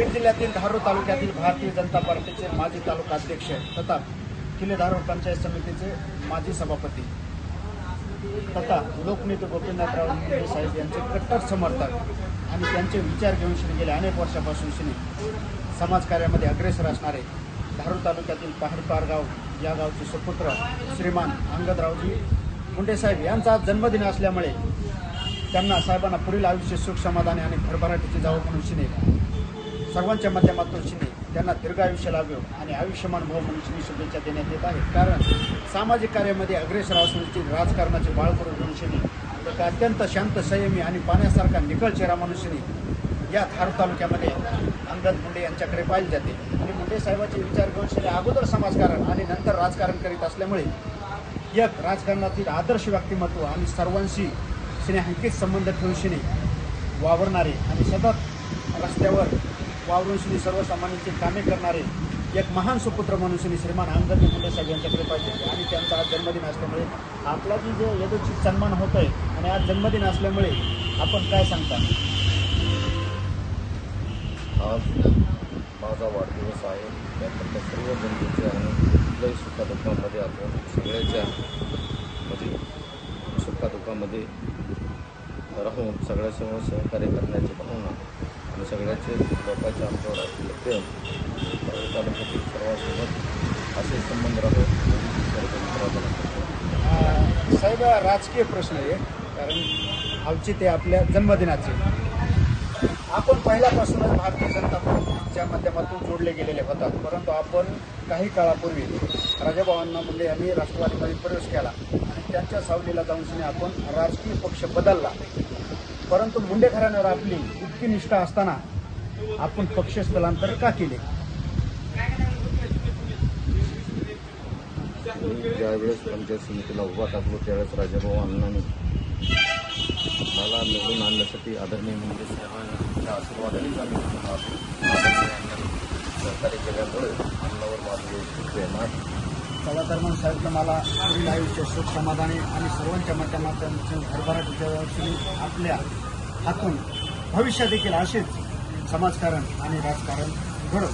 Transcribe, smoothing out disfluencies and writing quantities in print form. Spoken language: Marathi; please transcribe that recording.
बीड जिल्ह्यातील धारूर तालुक्यातील भारतीय जनता पार्टीचे माजी तालुका अध्यक्ष तथा किल्ले धारूर पंचायत समितीचे माजी सभापती तथा लोकनेते गोपीनाथराव मुंडे साहेब यांचे कट्टर समर्थक आणि त्यांचे विचार घेऊन श्री गेल्या अनेक वर्षापासून श्री समाजकार्यामध्ये अग्रेसर असणारे धारूर तालुक्यातील पहाडपार गाव या गावचे सुपुत्र श्रीमान अंगदरावजी मुंडे साहेब यांचा आज जन्मदिन असल्यामुळे त्यांना साहेबांना पुढील आयुष्य सुख समाधानी आणि भरभराटीची जावं म्हणून शिने सर्वांच्या माध्यमातून शिने त्यांना दीर्घ आयुष्य लाभो आणि आयुष्यमान भाव म्हणून शिने शुभेच्छा देण्यात येत आहेत. कारण सामाजिक कार्यामध्ये अग्रेसर असूनची राजकारणाचे बाळकरू घेऊन शिने एक अत्यंत शांत संयमी आणि पाण्यासारखा निखळ चेहरा म्हणून शिने या धारूर तालुक्यामध्ये अंगद मुंडे यांच्याकडे पाहिले जाते. आणि मुंडे साहेबांचे विचार घेऊन शिने अगोदर समाजकारण आणि नंतर राजकारण करीत असल्यामुळे एक राजकारणातील आदर्श व्यक्तिमत्व आणि सर्वांशी स्नेहांकित संबंध ठेवून शिने वावरणारे आणि सतत रस्त्यावर वावरून श्री सर्वसामान्यांची कामे करणारे एक महान सुपुत्र म्हणून श्री श्रीमान अंगद मुंडे साहेब यांच्याकडे पाहिजे. आणि त्यांचा आज जन्मदिन असल्यामुळे आपला जी जो यथोचित सन्मान होत आहे आणि आज जन्मदिन असल्यामुळे आपण काय सांगता? आज माझा वाढदिवस आहे. त्याकरता सर्व जनतेचे आणि कुठल्याही सुखादुःखामध्ये आपण सगळ्याच्या म्हणजे सुखादुःखामध्ये राहून सगळ्यासमोर सहकार्य करण्याची भावना आणि सगळ्याचे लोकांच्या आमच्यावर असलेलं प्रेम तालुक्यातील सर्वांसोबत असे संबंध राहून साहेब राजकीय प्रश्न आहे कारण औचित्य आपल्या जन्मदिनाचे. आपण पहिल्यापासूनच भारतीय जनता पार्टीच्या माध्यमातून जोडले गेलेले होतात, परंतु आपण काही काळापूर्वी राजाभाऊ मुंडे यांनी राष्ट्रवादीमध्ये प्रवेश केला आणि त्यांच्या सावलीला जाऊन आपण राजकीय पक्ष बदलला. परंतु मुंडे घराण्यावर आपली इतकी निष्ठा असताना आपण पक्ष स्थलांतर का केले? ज्यावेळेस पंचायत समितीला उभा टाकलो त्यावेळेस राजाभाऊ अण्णांनी मला निवडून आणण्यासाठी आदरणीय मुंडे साहेबांच्या आशीर्वादानेच आम्ही सहकार्य केल्यामुळे अण्णावर माझं प्रेम आहे. चला तर मग साहेब मला पुढील आयुष्य सुख समाधानी आणि सर्वांच्या माध्यमातून भरभराटीच्या वर्षी आपल्या हातून भविष्यात देखील असेच समाजकारण आणि राजकारण घडो.